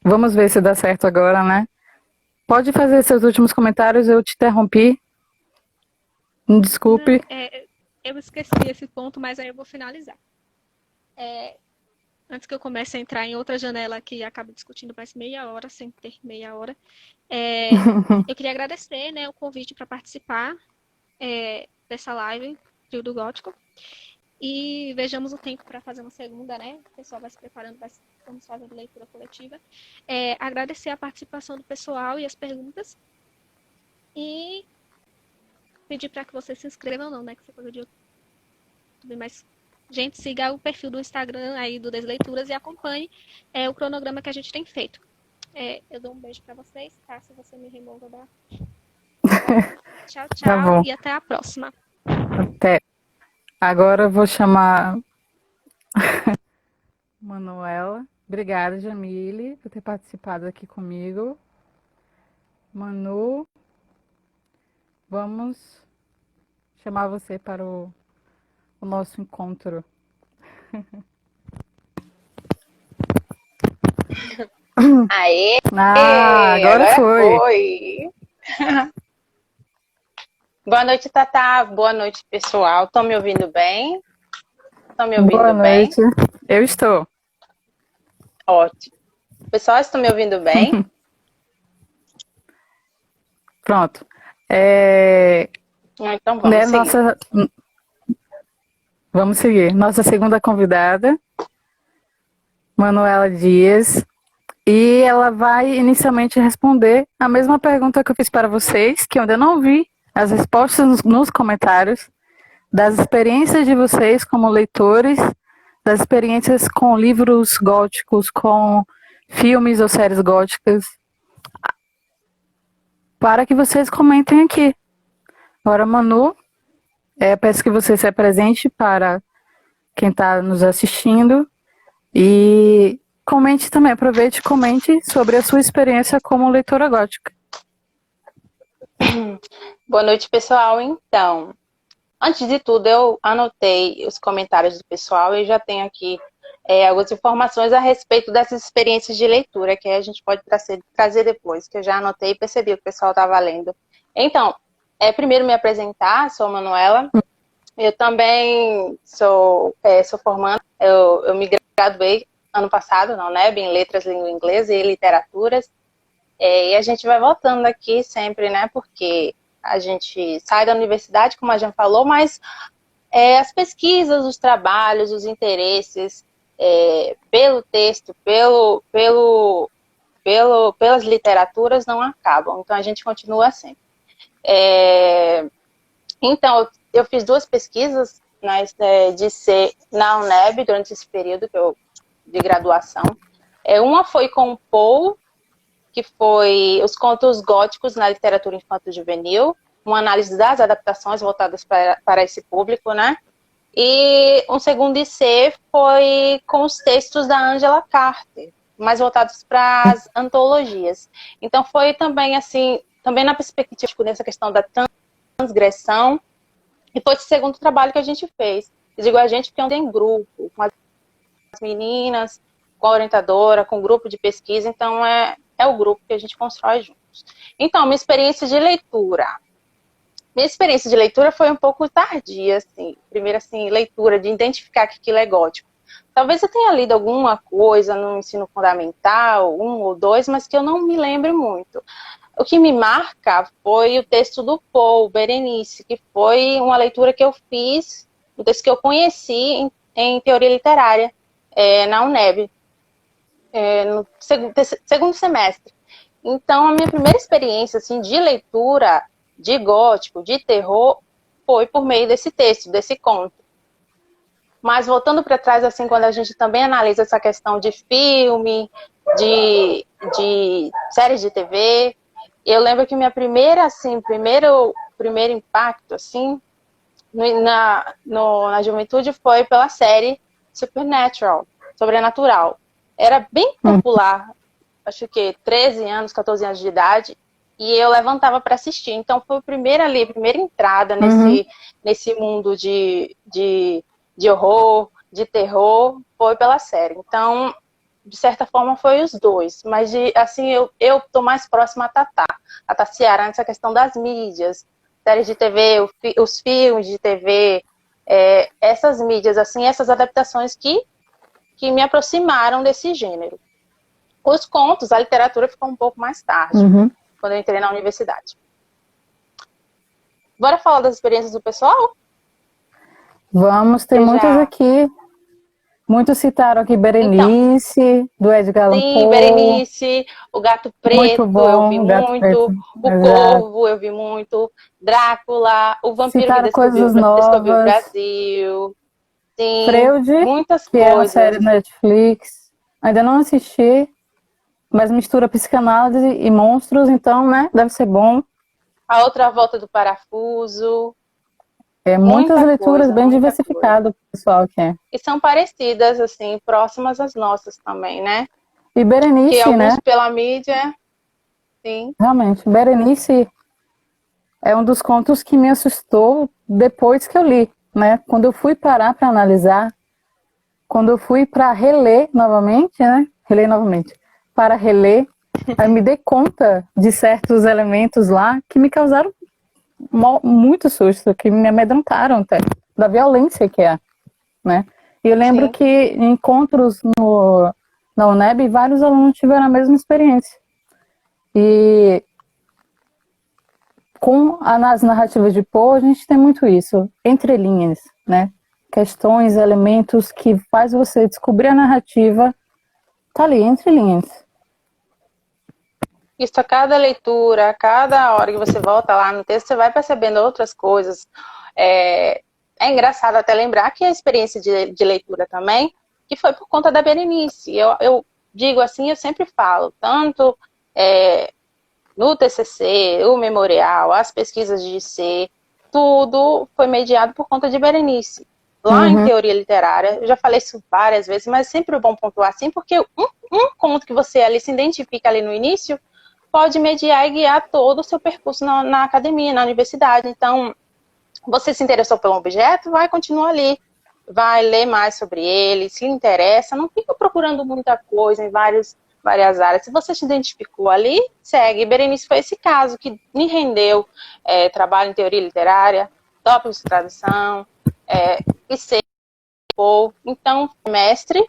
Vamos ver se dá certo agora, né? Pode fazer seus últimos comentários, eu te interrompi. Me desculpe. Não, eu esqueci esse ponto, mas aí eu vou finalizar. Antes que eu comece a entrar em outra janela que acaba discutindo mais meia hora, sem ter meia hora, eu queria agradecer, né, o convite para participar dessa live Trio do Gótico. E vejamos o tempo para fazer uma segunda, né? O pessoal vai se preparando, vamos fazer leitura coletiva. Agradecer a participação do pessoal e as perguntas. E pedir para que vocês se inscrevam, não, né? Que você coisa de YouTube, mas, gente, siga o perfil do Instagram aí do Desleituras e acompanhe o cronograma que a gente tem feito. Eu dou um beijo para vocês, tá? Se você me remova da... Tchau, tchau. Tá, e até a próxima. Até. Agora eu vou chamar Manuela. Obrigada, Jamile, por ter participado aqui comigo. Manu, vamos chamar você para o nosso encontro. Aê! Agora foi. Boa noite, Tatá. Boa noite, pessoal. Estão me ouvindo bem? Estão me ouvindo Boa bem? noite. Eu estou. Ótimo. Pessoal, estão me ouvindo bem? Pronto. Então vamos seguir. Vamos seguir. Nossa segunda convidada, Manuela Dias, e ela vai inicialmente responder a mesma pergunta que eu fiz para vocês, que eu ainda não vi as respostas nos comentários, das experiências de vocês como leitores, das experiências com livros góticos, com filmes ou séries góticas, para que vocês comentem aqui. Agora, Manu, peço que você se apresente para quem está nos assistindo e comente também, aproveite e comente sobre a sua experiência como leitora gótica. Boa noite, pessoal. Então, antes de tudo, eu anotei os comentários do pessoal e já tenho aqui algumas informações a respeito dessas experiências de leitura, que a gente pode trazer depois, que eu já anotei e percebi o que o pessoal estava lendo. Então, primeiro me apresentar, sou a Manuela. Eu também sou formanda, eu me graduei ano passado na UNEB, em Letras, Língua Inglesa e Literaturas. E a gente vai voltando aqui sempre, né, porque a gente sai da universidade, como a Jean falou, mas as pesquisas, os trabalhos, os interesses pelo texto, pelas literaturas não acabam. Então, a gente continua sempre. Então, eu fiz 2 pesquisas de ser na UNEB durante esse período de graduação. Uma foi com o Poe, que foi os contos góticos na literatura infanto-juvenil, uma análise das adaptações voltadas para esse público, né? E um segundo IC foi com os textos da Angela Carter, mais voltados para as antologias. Então foi também assim, também na perspectiva dessa questão da transgressão, e foi esse segundo trabalho que a gente fez. Eu digo a gente porque eu tenho grupo, com as meninas, com a orientadora, com o grupo de pesquisa, então é o grupo que a gente constrói juntos. Então, minha experiência de leitura. Minha experiência de leitura foi um pouco tardia, assim. Primeiro, assim, leitura, de identificar que aquilo é gótico. Talvez eu tenha lido alguma coisa no ensino fundamental, 1 ou 2, mas que eu não me lembro muito. O que me marca foi o texto do Poe, Berenice, que foi uma leitura que eu fiz, um texto que eu conheci em teoria literária, na UNEB, no segundo semestre. Então, a minha primeira experiência assim, de leitura de gótico, de terror, foi por meio desse texto, desse conto. Mas voltando para trás, assim, quando a gente também analisa essa questão de filme, de séries de TV, eu lembro que minha primeira, assim, primeiro impacto, assim, na juventude foi pela série Supernatural, Sobrenatural. Era bem popular, acho que 13 anos, 14 anos de idade, e eu levantava para assistir. Então foi a primeira entrada nesse mundo de horror, de terror, foi pela série. Então, de certa forma, foi os dois. Mas, assim, eu tô mais próxima a Tatá, a Tassiara, nessa questão das mídias, séries de TV, os filmes de TV, essas mídias, assim, essas adaptações que me aproximaram desse gênero. Os contos, a literatura ficou um pouco mais tarde, quando eu entrei na universidade. Bora falar das experiências do pessoal? Vamos, tem muitas aqui. Muitos citaram aqui Berenice, então, do Edgar Allan Poe. Sim, Berenice, o Gato Preto, eu vi muito. O Corvo, eu vi muito. Drácula, o Vampiro citaram que descobriu o Brasil. Sim, Freud, muitas que coisas. É uma série da Netflix. Ainda não assisti, mas mistura psicanálise e monstros, então, né, deve ser bom. A Outra Volta do Parafuso. Muitas leituras coisa, bem diversificadas, pessoal, que é. E são parecidas, assim, próximas às nossas também, né? E Berenice, que alguns né? pela mídia, sim. Realmente, Berenice é um dos contos que me assustou depois que eu li, né? Quando eu fui parar para analisar, quando eu fui para reler novamente, né? Para reler, aí me dei conta de certos elementos lá que me causaram muito susto, que me amedrontaram até, da violência que é, né? E eu lembro Sim. que em encontros na UNEB, vários alunos tiveram a mesma experiência. E as narrativas de Poe, a gente tem muito isso, entre linhas, né? Questões, elementos que faz você descobrir a narrativa, tá ali, entre linhas. Isso a cada leitura, a cada hora que você volta lá no texto, você vai percebendo outras coisas. É engraçado até lembrar que a experiência de leitura também, que foi por conta da Berenice. Eu digo assim, eu sempre falo, tanto no TCC, o memorial, as pesquisas de IC, tudo foi mediado por conta de Berenice. Lá em teoria literária, eu já falei isso várias vezes, mas é sempre bom pontuar assim, porque um conto que você ali se identifica ali no início pode mediar e guiar todo o seu percurso na academia, na universidade. Então, você se interessou pelo objeto, vai continuar ali, vai ler mais sobre ele, se interessa, não fica procurando muita coisa em várias áreas. Se você se identificou ali, segue. Berenice foi esse caso que me rendeu trabalho em teoria literária, tópicos de tradução, IC, então, mestre,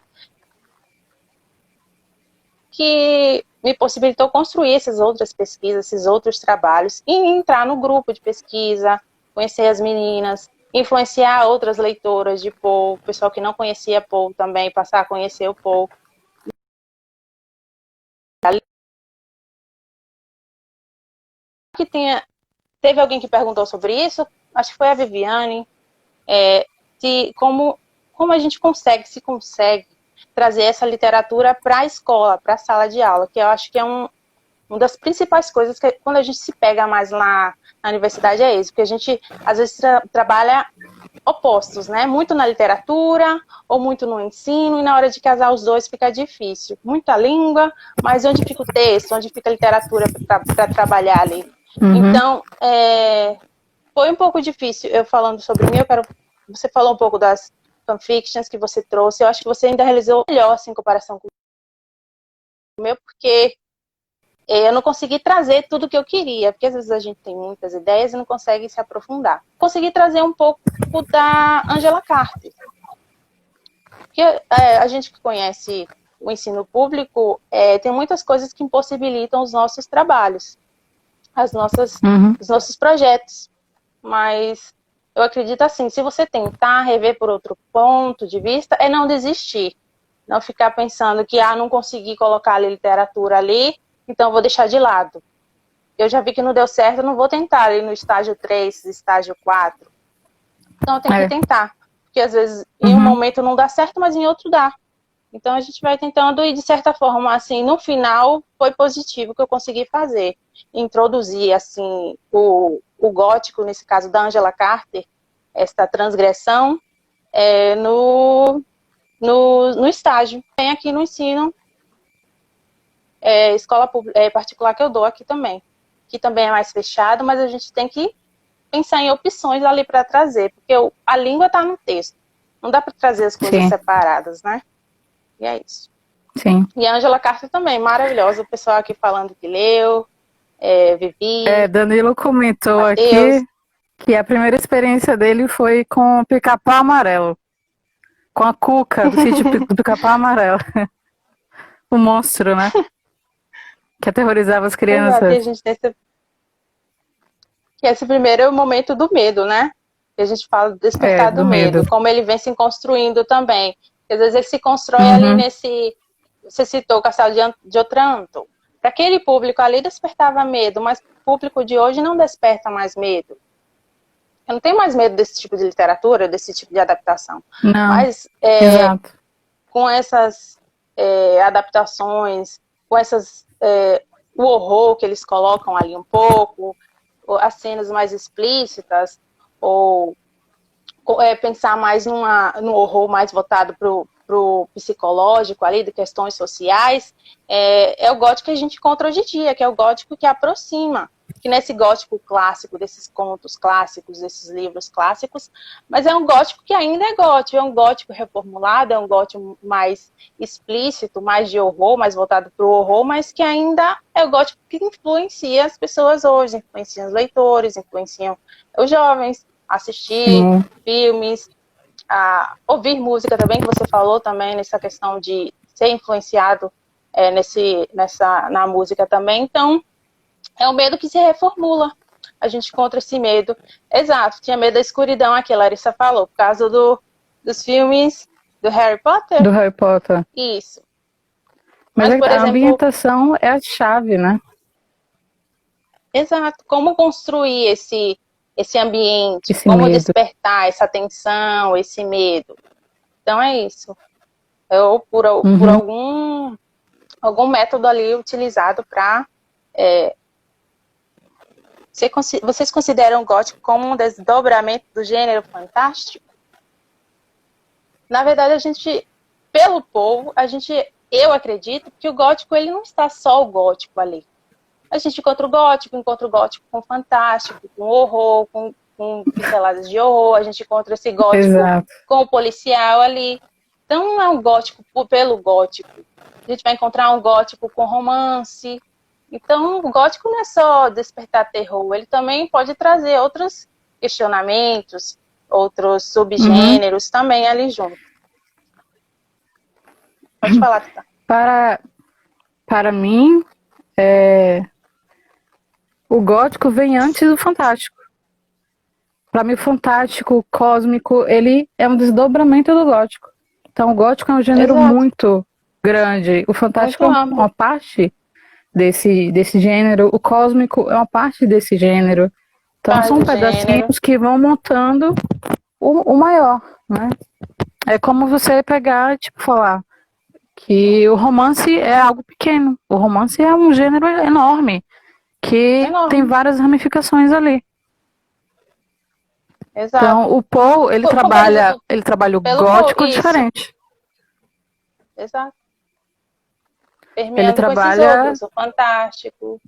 que me possibilitou construir essas outras pesquisas, esses outros trabalhos, e entrar no grupo de pesquisa, conhecer as meninas, influenciar outras leitoras de Poe, pessoal que não conhecia Poe também, passar a conhecer o Poe. Teve alguém que perguntou sobre isso, acho que foi a Viviane, como a gente se consegue trazer essa literatura para a escola, para a sala de aula, que eu acho que é uma das principais coisas que quando a gente se pega mais na universidade é isso, porque a gente às vezes trabalha opostos, né? Muito na literatura ou muito no ensino, e na hora de casar os dois fica difícil. Muita língua, mas onde fica o texto, onde fica a literatura para trabalhar ali? Então, foi um pouco difícil eu falando sobre mim. Você falou um pouco das fanfictions que você trouxe. Eu acho que você ainda realizou melhor assim, em comparação com o meu, porque eu não consegui trazer tudo que eu queria, porque às vezes a gente tem muitas ideias e não consegue se aprofundar. Consegui trazer um pouco da Angela Carter. Porque a gente que conhece o ensino público, tem muitas coisas que impossibilitam os nossos trabalhos, os nossos projetos. Mas eu acredito assim, se você tentar rever por outro ponto de vista, é não desistir. Não ficar pensando que, não consegui colocar a literatura ali, então vou deixar de lado. Eu já vi que não deu certo, não vou tentar ali no estágio 3, estágio 4. Então eu tenho que tentar. Porque às vezes em um momento não dá certo, mas em outro dá. Então a gente vai tentando e de certa forma, assim, no final foi positivo que eu consegui fazer. Introduzir, assim, o gótico, nesse caso da Angela Carter, esta transgressão, no estágio. Tem aqui no ensino, escola particular que eu dou aqui também. Que também é mais fechado, mas a gente tem que pensar em opções ali para trazer, porque a língua está no texto. Não dá para trazer as coisas separadas, né? E é isso. Sim. E a Angela Carter também, maravilhosa. O pessoal aqui falando que leu, Vivi. Danilo comentou Mateus. aqui que a primeira experiência dele foi com o Pica-Pau Amarelo. Com a Cuca, do sítio do Pica-Pau Amarelo. O monstro, né? Que aterrorizava as crianças. Exato, e a gente tem esse primeiro momento do medo, né? Que a gente fala do despertar do medo. Como ele vem se construindo também. Às vezes ele se constrói ali nesse... Você citou o Castelo de Otranto. Para aquele público ali despertava medo, mas o público de hoje não desperta mais medo. Eu não tenho mais medo desse tipo de literatura, desse tipo de adaptação. Não, mas exato. Com essas adaptações, com essas o horror que eles colocam ali um pouco, as cenas mais explícitas, ou pensar mais no horror mais voltado pro psicológico ali, de questões sociais, é o gótico que a gente encontra hoje em dia, que é o gótico que aproxima, que nesse gótico clássico, desses contos clássicos, desses livros clássicos, mas é um gótico que ainda é um gótico reformulado, é um gótico mais explícito, mais de horror, mais voltado para o horror, mas que ainda é o gótico que influencia as pessoas hoje, influencia os leitores, influenciam os jovens, assistir filmes, ouvir música também, que você falou também, nessa questão de ser influenciado na música também. Então, é um medo que se reformula. A gente encontra esse medo. Exato, tinha medo da escuridão aqui, a Larissa falou, por causa dos filmes do Harry Potter. Do Harry Potter. Isso. Mas por exemplo, a ambientação é a chave, né? Exato. Como construir esse ambiente, como medo. Despertar essa tensão, esse medo. Então é isso. Ou por algum método ali utilizado para... Vocês consideram o gótico como um desdobramento do gênero fantástico? Na verdade, pelo povo, eu acredito que o gótico ele não está só o gótico ali. A gente encontra o gótico com fantástico, com horror, com pinceladas de horror, a gente encontra esse gótico Exato. Com o policial ali. Então não é um gótico pelo gótico. A gente vai encontrar um gótico com romance. Então o gótico não é só despertar terror, ele também pode trazer outros questionamentos, outros subgêneros também ali junto. Pode falar, Tata. Para mim, o gótico vem antes do fantástico. Para mim, o fantástico, o cósmico, ele é um desdobramento do gótico. Então, o gótico é um gênero Exato. Muito grande. O fantástico é uma parte desse gênero. O cósmico é uma parte desse gênero. Então, são pedacinhos que vão montando o maior, né? É como você pegar, falar que o romance é algo pequeno. O romance é um gênero enorme, que tem várias ramificações ali. Exato. Então, o Poe, ele trabalha o gótico diferente. Exato. Ele trabalha outros, o fantástico,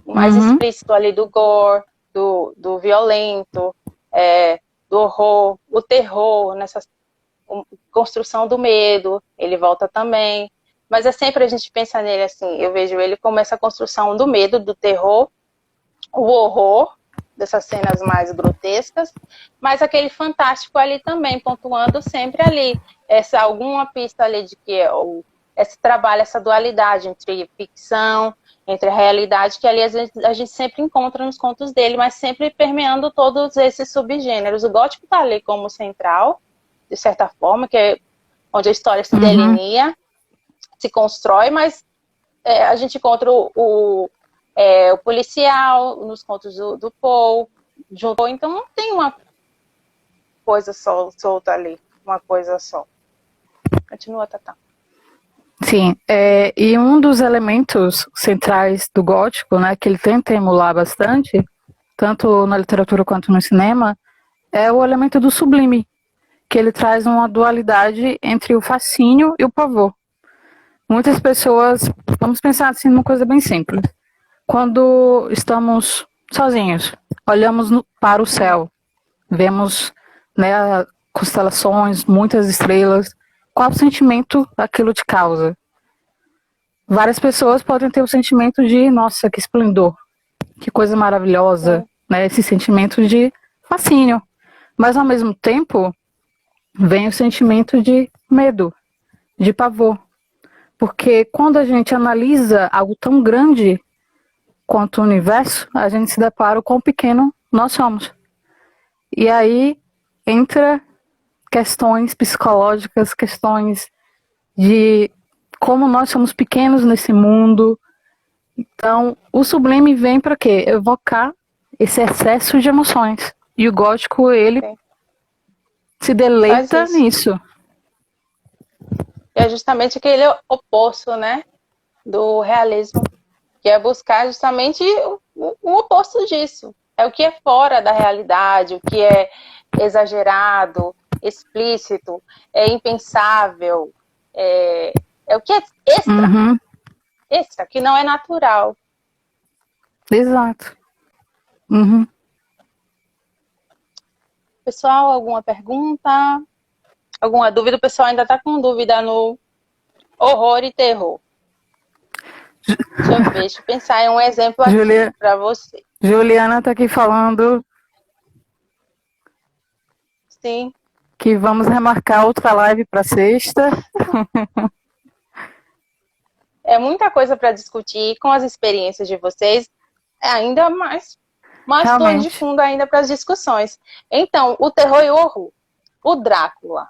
o mais explícito ali do gore, do violento, do horror, o terror, nessa construção do medo, ele volta também. Mas sempre a gente pensa nele assim, eu vejo ele como essa construção do medo, do terror, o horror, dessas cenas mais grotescas, mas aquele fantástico ali também, pontuando sempre ali, alguma pista ali de que esse trabalho, essa dualidade entre ficção, entre a realidade, que ali a gente sempre encontra nos contos dele, mas sempre permeando todos esses subgêneros. O gótico está ali como central, de certa forma, que é onde a história se delinea, se constrói, mas a gente encontra o policial nos contos do Poe, então não tem uma coisa só solta ali, uma coisa só. Continua, Tatá. Sim, e um dos elementos centrais do gótico, né, que ele tenta emular bastante, tanto na literatura quanto no cinema, é o elemento do sublime, que ele traz uma dualidade entre o fascínio e o pavor. Muitas pessoas, vamos pensar assim numa coisa bem simples. Quando estamos sozinhos, olhamos para o céu, vemos, né, constelações, muitas estrelas. Qual o sentimento aquilo te causa? Várias pessoas podem ter o sentimento de, nossa, que esplendor, que coisa maravilhosa, né? Esse sentimento de fascínio. Mas, ao mesmo tempo, vem o sentimento de medo, de pavor. Porque quando a gente analisa algo tão grande quanto o universo, a gente se depara com o pequeno nós somos. E aí entra questões psicológicas, questões de como nós somos pequenos nesse mundo. Então, o sublime vem para quê? Evocar esse excesso de emoções. E o gótico, ele se deleita nisso. É justamente aquele oposto, né, do realismo, que é buscar justamente o oposto disso. É o que é fora da realidade, o que é exagerado, explícito, é impensável, é o que é extra, extra, que não é natural. Exato. Pessoal, alguma pergunta? Alguma dúvida? O pessoal ainda está com dúvida no horror e terror. Deixa eu pensar em um exemplo aqui para você. Juliana está aqui falando. Sim. Que vamos remarcar outra live para sexta. É muita coisa para discutir com as experiências de vocês. É ainda mais pano de fundo ainda para as discussões. Então, o terror e o horror. O Drácula.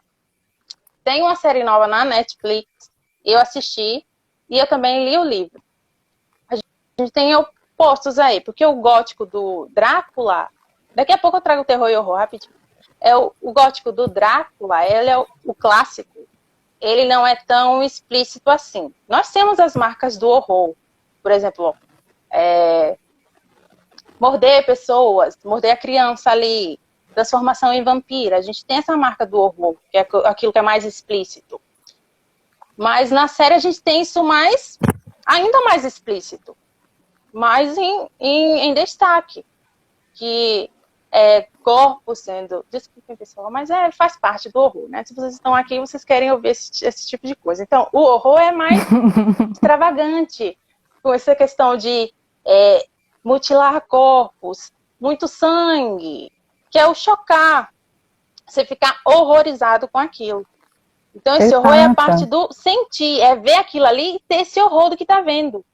Tem uma série nova na Netflix. Eu assisti e eu também li o livro. A gente tem opostos aí, porque o gótico do Drácula... Daqui a pouco eu trago o terror e o horror rapidinho. O gótico do Drácula, ele é o clássico. Ele não é tão explícito assim. Nós temos as marcas do horror. Por exemplo, morder pessoas, morder a criança ali, transformação em vampira. A gente tem essa marca do horror, que é aquilo que é mais explícito. Mas na série a gente tem isso ainda mais explícito. Mais em destaque. Que corpo sendo... Desculpem, pessoal, mas faz parte do horror, né? Se vocês estão aqui, vocês querem ouvir esse tipo de coisa. Então, o horror é mais extravagante, com essa questão de mutilar corpos, muito sangue, que é o chocar, você ficar horrorizado com aquilo. Então, esse horror é a parte do sentir, é ver aquilo ali e ter esse horror do que está vendo.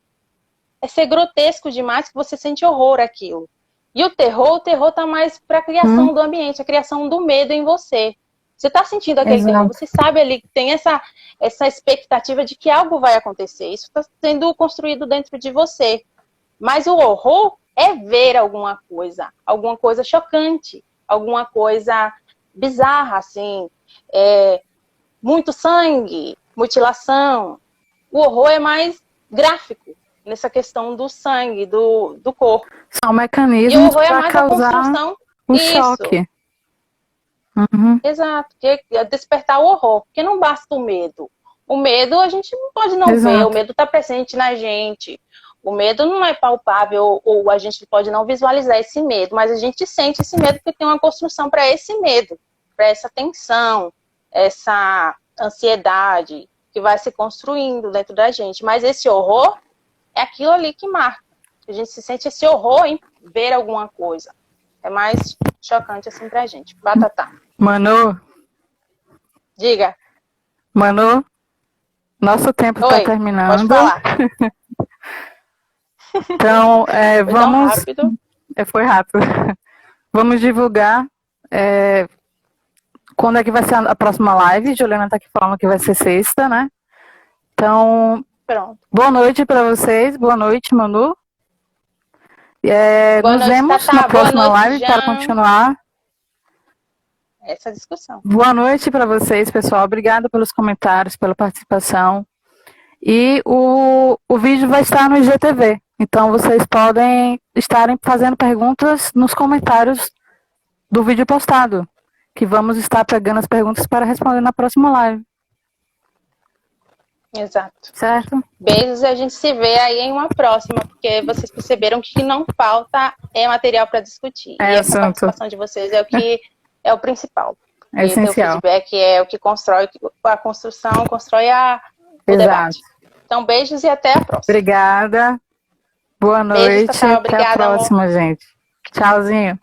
É ser grotesco demais que você sente horror àquilo. E o terror tá mais para a criação do ambiente, a criação do medo em você. Você está sentindo aquele terror, você sabe ali que tem essa expectativa de que algo vai acontecer. Isso está sendo construído dentro de você. Mas o horror é ver alguma coisa chocante, alguma coisa bizarra, assim, muito sangue, mutilação. O horror é mais gráfico. Nessa questão do sangue, do corpo. São mecanismos para causar o Isso. choque. Exato, que é despertar o horror, porque não basta o medo. O medo a gente não pode não ver, o medo está presente na gente. O medo não é palpável, ou a gente pode não visualizar esse medo, mas a gente sente esse medo porque tem uma construção para esse medo, para essa tensão, essa ansiedade que vai se construindo dentro da gente. Mas esse horror é aquilo ali que marca. A gente se sente esse horror em ver alguma coisa. É mais chocante assim pra gente. Batatá. Manu? Diga. Manu? Nosso tempo está terminando. Pode falar. Então, vamos... rápido. Foi rápido. Vamos divulgar quando é que vai ser a próxima live. Juliana está aqui falando que vai ser sexta, né? Então... Pronto. Boa noite para vocês. Boa noite, Manu. Nos vemos na próxima live para continuar essa discussão. Boa noite para vocês, pessoal. Obrigada pelos comentários, pela participação. E o vídeo vai estar no IGTV. Então, vocês podem estarem fazendo perguntas nos comentários do vídeo postado, que vamos estar pegando as perguntas para responder na próxima live. Exato. Certo? Beijos e a gente se vê aí em uma próxima, porque vocês perceberam que não falta material para discutir. E essa participação de vocês é o que é o principal. É essencial. O feedback é o que constrói a construção, constrói o debate. Então, beijos e até a próxima. Obrigada. Boa noite. Beijos, Tatá. Obrigada, até a próxima, gente. Tchauzinho.